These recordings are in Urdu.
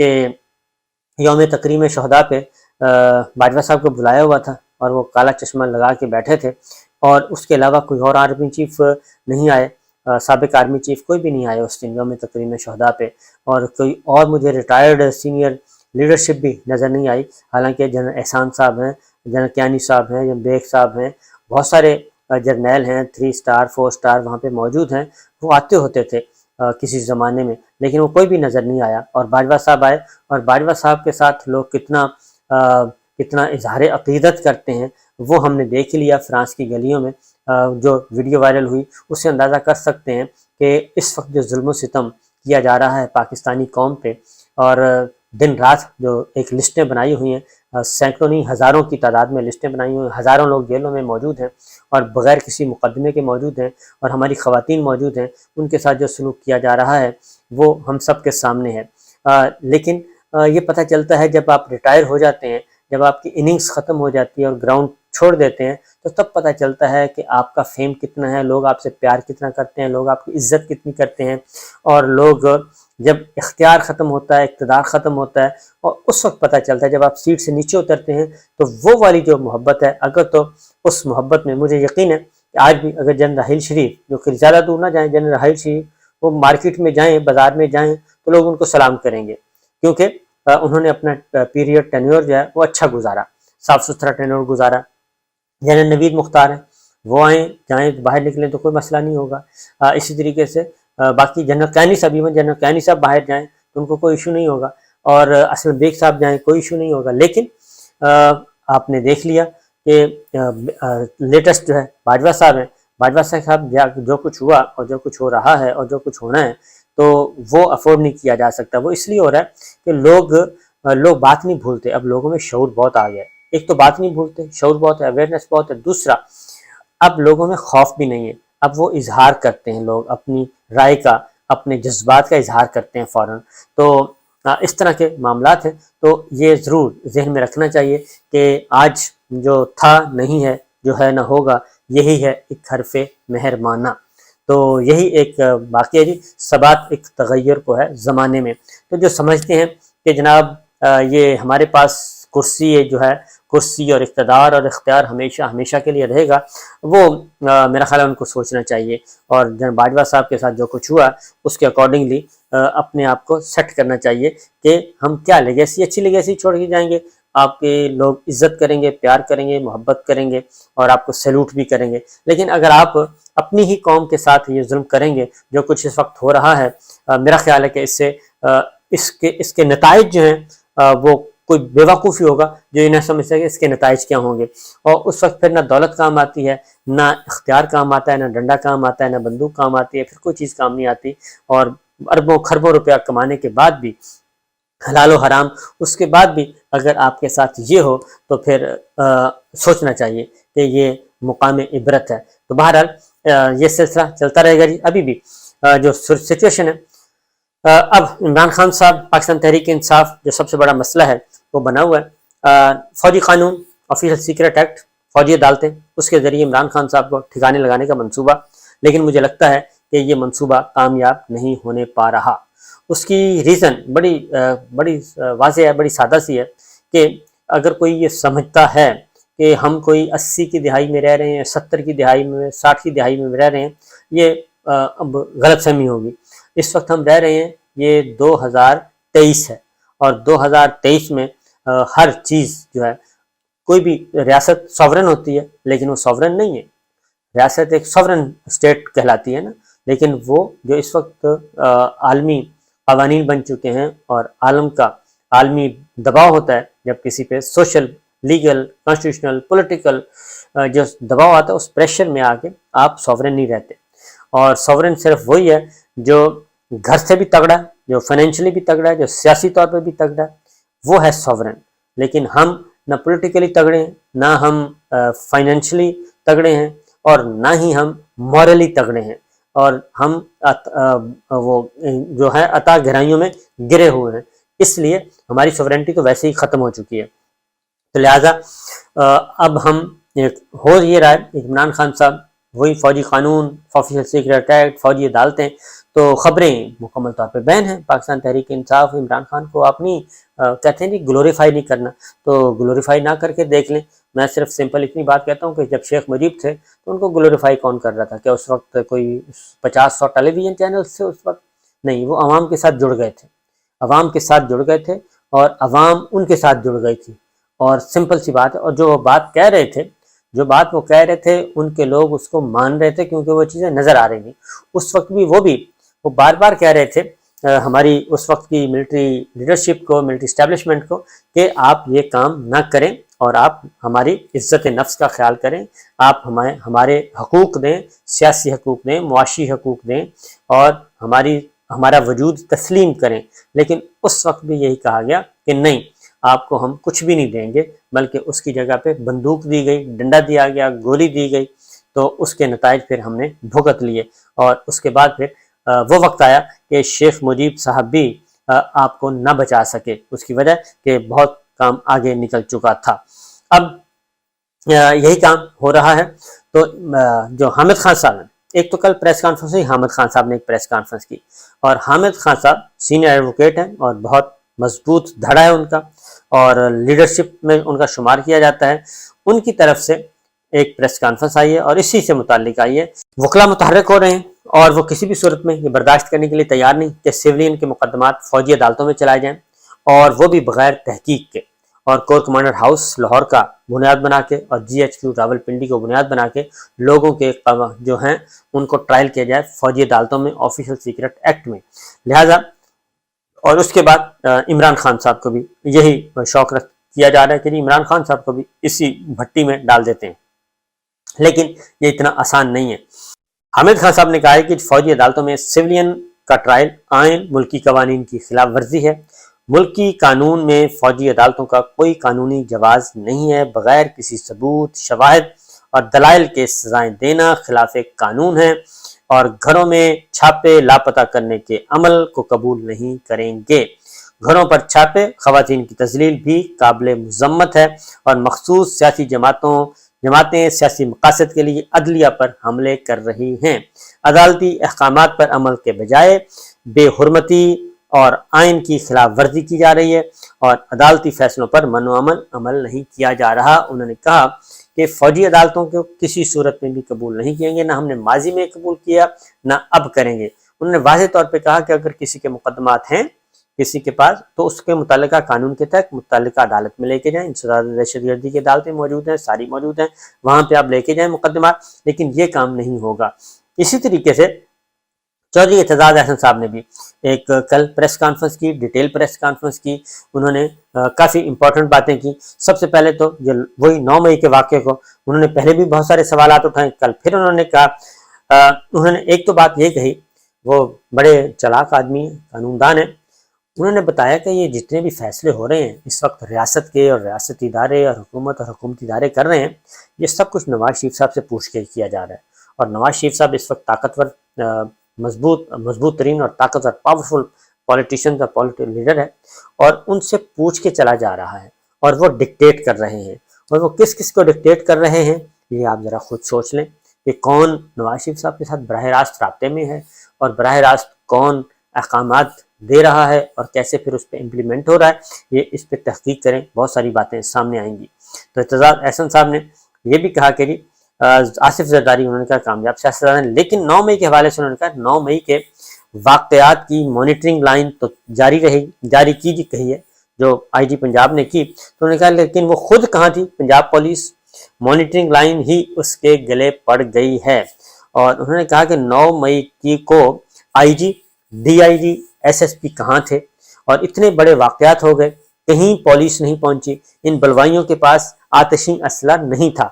کہ یوم تکریم شہداء پہ باجوہ صاحب کو بلایا ہوا تھا اور وہ کالا چشمہ لگا کے بیٹھے تھے، اور اس کے علاوہ کوئی اور آرمی چیف نہیں آئے، سابق آرمی چیف کوئی بھی نہیں آئے اس دن یوم تکریم شہداء پہ، اور کوئی اور مجھے ریٹائرڈ سینئر لیڈرشپ بھی نظر نہیں آئی، حالانکہ جنرل احسان صاحب ہیں، جنرل کیانی صاحب ہیں، جنرل بیگ صاحب ہیں، بہت سارے جرنیل ہیں 3 اسٹار 4 اسٹار وہاں پہ موجود ہیں، وہ آتے ہوتے تھے کسی زمانے میں، لیکن وہ کوئی بھی نظر نہیں آیا، اور باجوہ صاحب آئے، اور باجوہ صاحب کے ساتھ لوگ کتنا اظہار عقیدت کرتے ہیں وہ ہم نے دیکھ لیا فرانس کی گلیوں میں، جو ویڈیو وائرل ہوئی اس سے اندازہ کر سکتے ہیں کہ اس وقت جو ظلم و ستم کیا جا رہا ہے پاکستانی قوم پہ، اور دن رات جو ایک لسٹیں بنائی ہوئی ہیں، سینکڑوں نہیں ہزاروں کی تعداد میں لسٹیں بنائی ہوئی ہیں، ہزاروں لوگ جیلوں میں موجود ہیں اور بغیر کسی مقدمے کے موجود ہیں، اور ہماری خواتین موجود ہیں، ان کے ساتھ جو سلوک کیا جا رہا ہے وہ ہم سب کے سامنے ہے، لیکن یہ پتہ چلتا ہے جب آپ ریٹائر ہو جاتے ہیں، جب آپ کی اننگز ختم ہو جاتی ہے اور گراؤنڈ چھوڑ دیتے ہیں، تو تب پتہ چلتا ہے کہ آپ کا فیم کتنا ہے، لوگ آپ سے پیار کتنا کرتے ہیں، لوگ آپ کی عزت کتنی کرتے ہیں، اور لوگ جب اختیار ختم ہوتا ہے، اقتدار ختم ہوتا ہے، اور اس وقت پتہ چلتا ہے جب آپ سیٹ سے نیچے اترتے ہیں تو وہ والی جو محبت ہے، اگر تو اس محبت میں مجھے یقین ہے کہ آج بھی اگر جنرل راحیل شریف، جو کہ زیادہ دور نہ جائیں، جنرل راحیل شریف وہ مارکیٹ میں جائیں، بازار میں جائیں، تو لوگ ان کو سلام کریں گے، کیونکہ انہوں نے اپنا پیریڈ ٹینیور جو ہے وہ اچھا گزارا، صاف ستھرا ٹینیور گزارا۔ جنرل نوید مختار ہیں، وہ آئیں جائیں باہر نکلیں تو کوئی مسئلہ نہیں ہوگا، اسی طریقے سے باقی جنرل کیانی صاحب، ایون جنرل کیانی صاحب باہر جائیں تو ان کو کوئی ایشو نہیں ہوگا، اور اسلم بیگ صاحب جائیں کوئی ایشو نہیں ہوگا، لیکن آپ نے دیکھ لیا کہ لیٹسٹ جو ہے باجوہ صاحب ہیں، باجوہ صاحب جو کچھ ہوا اور جو کچھ ہو رہا ہے اور جو کچھ ہونا ہے تو وہ افورڈ نہیں کیا جا سکتا، وہ اس لیے ہو رہا ہے کہ لوگ بات نہیں بھولتے، اب لوگوں میں شعور بہت آ گیا ہے، ایک تو بات نہیں بھولتے، شعور بہت ہے، اویئرنیس بہت ہے، دوسرا اب لوگوں میں خوف بھی نہیں ہے، اب وہ اظہار کرتے ہیں، لوگ اپنی رائے کا، اپنے جذبات کا اظہار کرتے ہیں فوراً، تو اس طرح کے معاملات ہیں، تو یہ ضرور ذہن میں رکھنا چاہیے کہ آج جو تھا نہیں ہے، جو ہے نہ ہوگا، یہی ہے ایک حرف مہربانہ، تو یہی ایک واقعہ جی ثبات ایک تغیر کو ہے زمانے میں، تو جو سمجھتے ہیں کہ جناب یہ ہمارے پاس کرسی جو ہے، کرسی اور اقتدار اور اختیار ہمیشہ کے لیے رہے گا، وہ میرا خیال ہے ان کو سوچنا چاہیے، اور جناب باجوہ صاحب کے ساتھ جو کچھ ہوا اس کے اکارڈنگلی اپنے آپ کو سیٹ کرنا چاہیے کہ ہم کیا لیگیسی، اچھی لیگیسی چھوڑ کے جائیں گے، آپ کے لوگ عزت کریں گے، پیار کریں گے، محبت کریں گے، اور آپ کو سیلوٹ بھی کریں گے، لیکن اگر آپ اپنی ہی قوم کے ساتھ یہ ظلم کریں گے جو کچھ اس وقت ہو رہا ہے، میرا خیال ہے کہ اس کے نتائج جو ہیں وہ کوئی بیوقوفی ہوگا جو یہ نہ سمجھ سکے اس کے نتائج کیا ہوں گے، اور اس وقت پھر نہ دولت کام آتی ہے، نہ اختیار کام آتا ہے، نہ ڈنڈا کام آتا ہے، نہ بندوق کام آتی ہے، پھر کوئی چیز کام نہیں آتی، اور اربوں خربوں روپیہ کمانے کے بعد بھی حلال و حرام، اس کے بعد بھی اگر آپ کے ساتھ یہ ہو تو پھر سوچنا چاہیے کہ یہ مقام عبرت ہے، تو بہرحال یہ سلسلہ چلتا رہے گا جی، ابھی بھی جو سچویشن ہے، اب عمران خان صاحب، پاکستان تحریک انصاف جو سب سے بڑا مسئلہ ہے وہ بنا ہوا ہے، فوجی قانون، آفیشل سیکرٹ ایکٹ، فوجی عدالتیں، اس کے ذریعے عمران خان صاحب کو ٹھکانے لگانے کا منصوبہ، لیکن مجھے لگتا ہے کہ یہ منصوبہ کامیاب نہیں ہونے پا رہا، اس کی ریزن بڑی واضح ہے، بڑی سادہ سی ہے کہ اگر کوئی یہ سمجھتا ہے کہ ہم کوئی 80 کی دہائی میں رہ رہے ہیں، 70 کی دہائی میں، 60 کی دہائی میں رہ رہے ہیں، یہ اب غلط فہمی ہوگی، اس وقت ہم رہ رہے ہیں یہ 2023 ہے، اور 2023 میں ہر چیز جو ہے، کوئی بھی ریاست سوورن ہوتی ہے لیکن وہ سوورن نہیں ہے، ریاست ایک سوورن اسٹیٹ کہلاتی ہے نا، لیکن وہ جو اس وقت عالمی قوانین بن چکے ہیں اور عالمی دباؤ ہوتا ہے جب کسی پہ سوشل، لیگل، کانسٹیٹیوشنل، پولیٹیکل جو دباؤ آتا ہے، اس پریشر میں آ کے آپ سوورن نہیں رہتے، اور سوورن صرف وہی ہے جو گھر سے بھی تگڑا ہے، جو فائنینشلی بھی تگڑا ہے، جو سیاسی طور پہ بھی تگڑا ہے، وہ ہے سوورن، لیکن ہم نہ پولیٹیکلی تگڑے ہیں، نہ ہم فائنینشلی تگڑے ہیں، اور نہ ہی ہم مورلی تگڑے ہیں، اور ہم وہ جو ہے عطا گہرائیوں میں گرے ہوئے ہیں، اس لیے ہماری سوورنٹی تو ویسے ہی ختم ہو چکی ہے، تو لہٰذا اب ہم ہو یہ رہا ہے عمران خان صاحب وہی فوجی قانون، آفیشل سیکرٹ ایکٹ، فوجی عدالتیں، تو خبریں مکمل طور پہ بین ہیں۔ پاکستان تحریک انصاف عمران خان کو اپنی کہتے ہیں جی گلوریفائی نہیں کرنا، تو گلوریفائی نہ کر کے دیکھ لیں۔ میں صرف سمپل اتنی بات کہتا ہوں کہ جب شیخ مجیب تھے تو ان کو گلوریفائی کون کر رہا تھا؟ کیا اس وقت کوئی 50-100 ٹیلی ویژن چینل سے اس وقت؟ نہیں، وہ عوام کے ساتھ جڑ گئے تھے، عوام کے ساتھ جڑ گئے تھے اور عوام ان کے ساتھ جڑ گئی تھی، اور سمپل سی بات ہے۔ اور جو بات کہہ رہے تھے، جو بات وہ کہہ رہے تھے، ان کے لوگ اس کو مان رہے تھے کیونکہ وہ چیزیں نظر آ رہی تھیں۔ اس وقت بھی وہ بار بار کہہ رہے تھے ہماری اس وقت کی ملٹری لیڈرشپ کو، ملٹری اسٹیبلشمنٹ کو، کہ آپ یہ کام نہ کریں اور آپ ہماری عزت نفس کا خیال کریں، آپ ہمارے حقوق دیں، سیاسی حقوق دیں، معاشی حقوق دیں، اور ہمارا وجود تسلیم کریں۔ لیکن اس وقت بھی یہی کہا گیا کہ نہیں، آپ کو ہم کچھ بھی نہیں دیں گے، بلکہ اس کی جگہ پہ بندوق دی گئی، ڈنڈا دیا گیا، گولی دی گئی، تو اس کے نتائج پھر ہم نے بھگت لیے۔ اور اس کے بعد پھر وہ وقت آیا کہ شیخ مجیب صاحب بھی آپ کو نہ بچا سکے، اس کی وجہ کہ بہت کام آگے نکل چکا تھا۔ اب یہی کام ہو رہا ہے۔ تو جو حامد خان صاحب ہیں، ایک تو کل پریس کانفرنس ہوئی، حامد خان صاحب نے ایک پریس کانفرنس کی، اور حامد خان صاحب سینئر ایڈوکیٹ ہیں اور بہت مضبوط دھڑا ہے ان کا، اور لیڈرشپ میں ان کا شمار کیا جاتا ہے۔ ان کی طرف سے ایک پریس کانفرنس آئی ہے اور اسی سے متعلق آئی ہے۔ وکلا متحرک ہو رہے ہیں اور وہ کسی بھی صورت میں یہ برداشت کرنے کے لیے تیار نہیں کہ سویلین کے مقدمات فوجی عدالتوں میں چلائے جائیں، اور وہ بھی بغیر تحقیق کے، اور کور کمانڈر ہاؤس لاہور کا بنیاد بنا کے اور G H Q Rawalpindi کو بنیاد بنا کے لوگوں کے جو ہیں ان کو ٹرائل کیا جائے فوجی عدالتوں میں، آفیشل سیکرٹ ایکٹ میں۔ لہٰذا اور اس کے بعد عمران خان صاحب کو بھی یہی شوق رکھ کیا جا رہا ہے کہ عمران خان صاحب کو بھی اسی بھٹی میں ڈال دیتے ہیں، لیکن یہ اتنا آسان نہیں ہے۔ حامد خان صاحب نے کہا ہے کہ فوجی عدالتوں میں سویلین کا ٹرائل آئین ملکی قوانین کی خلاف ورزی ہے، ملکی قانون میں فوجی عدالتوں کا کوئی قانونی جواز نہیں ہے، بغیر کسی ثبوت، شواہد اور دلائل کے سزائیں دینا خلاف قانون ہے، اور گھروں میں چھاپے لاپتہ کرنے کے عمل کو قبول نہیں کریں گے۔ گھروں پر چھاپے، خواتین کی تذلیل بھی قابل مذمت ہے، اور مخصوص سیاسی جماعتیں سیاسی مقاصد کے لیے عدلیہ پر حملے کر رہی ہیں۔ عدالتی احکامات پر عمل کے بجائے بے حرمتی اور آئین کی خلاف ورزی کی جا رہی ہے، اور عدالتی فیصلوں پر من و عمل نہیں کیا جا رہا۔ انہوں نے کہا کہ فوجی عدالتوں کو کسی صورت میں بھی قبول نہیں کیے گے، نہ ہم نے ماضی میں قبول کیا، نہ اب کریں گے۔ انہوں نے واضح طور پہ کہا کہ اگر کسی کے مقدمات ہیں کسی کے پاس، تو اس کے متعلقہ قانون کے تحت متعلقہ عدالت میں لے کے جائیں۔ انسداد دہشت گردی کی عدالتیں موجود ہیں، ساری موجود ہیں، وہاں پہ آپ لے کے جائیں مقدمات، لیکن یہ کام نہیں ہوگا۔ اسی طریقے سے چودھری اعتزاز احسن صاحب نے بھی ایک کل پریس کانفرنس کی، ڈیٹیل پریس کانفرنس کی۔ انہوں نے کافی امپورٹنٹ باتیں کی۔ سب سے پہلے تو وہی 9 مئی کے واقعے کو انہوں نے پہلے بھی بہت سارے سوالات اٹھائے، کل پھر انہوں نے کہا، انہوں نے ایک تو بات یہ کہی، وہ بڑے چلاک آدمی ہیں، قانون دان ہیں، انہوں نے بتایا کہ یہ جتنے بھی فیصلے ہو رہے ہیں اس وقت ریاست کے اور ریاستی ادارے اور حکومت اور حکومتی ادارے کر رہے ہیں، یہ سب کچھ نواز شریف صاحب سے پوچھ کے کیا جا رہا ہے، اور نواز شریف صاحب اس وقت طاقتور، مضبوط ترین اور طاقتور پاورفل پولیٹیشین اور پولیٹیکل لیڈر ہے، اور ان سے پوچھ کے چلا جا رہا ہے، اور وہ ڈکٹیٹ کر رہے ہیں، اور وہ کس کس کو ڈکٹیٹ کر رہے ہیں یہ آپ ذرا خود سوچ لیں کہ کون نواز شریف صاحب کے ساتھ براہ راست رابطے میں ہے، اور براہ راست کون احکامات دے رہا ہے، اور کیسے پھر اس پہ امپلیمنٹ ہو رہا ہے، یہ اس پہ تحقیق کریں، بہت ساری باتیں سامنے آئیں گی۔ تو اعتزاز احسن صاحب نے یہ بھی کہا کہ آصف زرداری انہوں نے کہا کامیاب سیاستدان، لیکن 9 مئی کے حوالے سے انہوں نے کہا 9 مئی کے واقعات کی مانیٹرنگ لائن تو جاری کی کہی ہے جو آئی جی پنجاب نے کی، تو انہوں نے کہا لیکن وہ خود کہاں تھی؟ پنجاب پولیس مانیٹرنگ لائن ہی اس کے گلے پڑ گئی ہے، اور انہوں نے کہا کہ 9 مئی کو I G, D I G, S S P کہاں تھے، اور اتنے بڑے واقعات ہو گئے، کہیں پولیس نہیں پہنچی، ان بلوائیوں کے پاس آتشی اسلحہ نہیں تھا،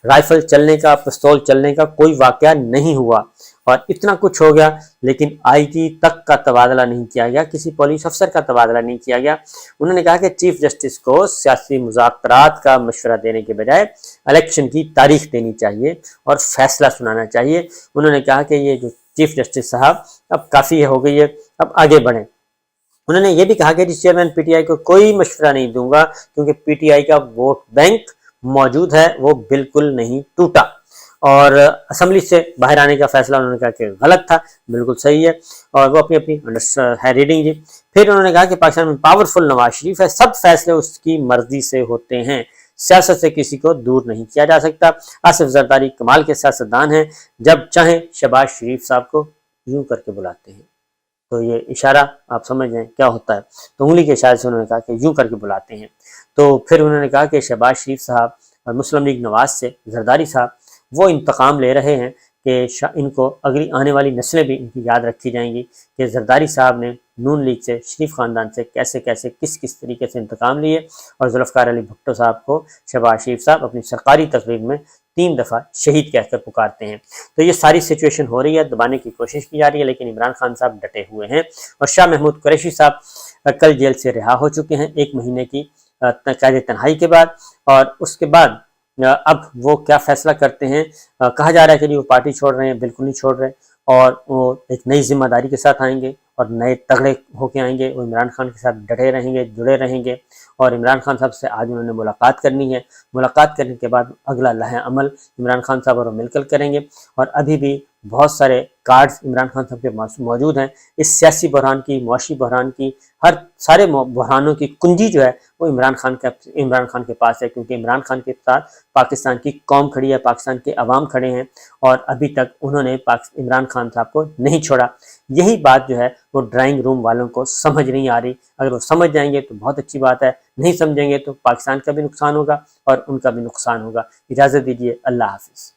رائفل چلنے کا، پستول چلنے کا کوئی واقعہ نہیں ہوا، اور اتنا کچھ ہو گیا لیکن آئی جی تک کا تبادلہ نہیں کیا گیا، کسی پولیس افسر کا تبادلہ نہیں کیا گیا۔ انہوں نے کہا کہ چیف جسٹس کو سیاسی مذاکرات کا مشورہ دینے کے بجائے الیکشن کی تاریخ دینی چاہیے اور فیصلہ سنانا چاہیے۔ انہوں نے کہا کہ یہ جو چیف جسٹس صاحب اب کافی ہو گئی ہے، اب آگے بڑھیں۔ انہوں نے یہ بھی کہا کہ چیئرمین پی ٹی آئی کو کوئی مشورہ نہیں دوں گا کیونکہ پی ٹی آئی کا ووٹ بینک موجود ہے، وہ بالکل نہیں ٹوٹا، اور اسمبلی سے باہر آنے کا فیصلہ انہوں نے کہا کہ غلط تھا، بالکل صحیح ہے، اور وہ اپنی اپنی ہے ریڈنگ جی۔ پھر انہوں نے کہا کہ پاکستان میں پاورفل نواز شریف ہے، سب فیصلے اس کی مرضی سے ہوتے ہیں، سیاست سے کسی کو دور نہیں کیا جا سکتا، آصف زرداری کمال کے سیاستدان ہیں، جب چاہیں شہباز شریف صاحب کو یوں کر کے بلاتے ہیں۔ تو یہ اشارہ آپ سمجھ جائیں کیا ہوتا ہے، تو انگلی کے اشارے سے انہوں نے کہا کہ یوں کر کے بلاتے ہیں۔ تو پھر انہوں نے کہا کہ شہباز شریف صاحب اور مسلم لیگ نواز سے زرداری صاحب وہ انتقام لے رہے ہیں کہ ان کو اگلی آنے والی نسلیں بھی ان کی یاد رکھی جائیں گی کہ زرداری صاحب نے نون لیگ سے، شریف خاندان سے کیسے کیسے کس طریقے سے انتقام لیے، اور ذوالفقار علی بھٹو صاحب کو شہباز شریف صاحب اپنی سرکاری تقریر میں 3 دفعہ شہید کہہ کر پکارتے ہیں۔ تو یہ ساری سچویشن ہو رہی ہے، دبانے کی کوشش کی جا رہی ہے، لیکن عمران خان صاحب ڈٹے ہوئے ہیں، اور شاہ محمود قریشی صاحب کل جیل سے رہا ہو چکے ہیں 1 مہینے کی قید تنہائی کے بعد، اور اس کے بعد اب وہ کیا فیصلہ کرتے ہیں، کہا جا رہا ہے کہ وہ پارٹی چھوڑ رہے ہیں، بالکل نہیں چھوڑ رہے، اور وہ ایک نئی ذمہ داری کے ساتھ آئیں گے اور نئے تگڑے ہو کے آئیں گے، وہ عمران خان کے ساتھ ڈٹے رہیں گے، جڑے رہیں گے، اور عمران خان صاحب سے آج انہوں نے ملاقات کرنی ہے، ملاقات کرنے کے بعد اگلا لائحہ عمل عمران خان صاحب اور وہ مل کر کریں گے، اور ابھی بھی بہت سارے کارڈز عمران خان صاحب کے موجود ہیں، اس سیاسی بحران کی، معاشی بحران کی، سارے بحرانوں کی کنجی جو ہے وہ عمران خان کے پاس ہے، کیونکہ عمران خان کے ساتھ پاکستان کی قوم کھڑی ہے، پاکستان کے عوام کھڑے ہیں، اور ابھی تک انہوں نے عمران خان صاحب کو نہیں چھوڑا۔ یہی بات جو ہے وہ ڈرائنگ روم والوں کو سمجھ نہیں آ رہی، اگر وہ سمجھ جائیں گے تو بہت اچھی بات ہے، نہیں سمجھیں گے تو پاکستان کا بھی نقصان ہوگا اور ان کا بھی نقصان ہوگا۔ اجازت دیجیے، اللہ حافظ۔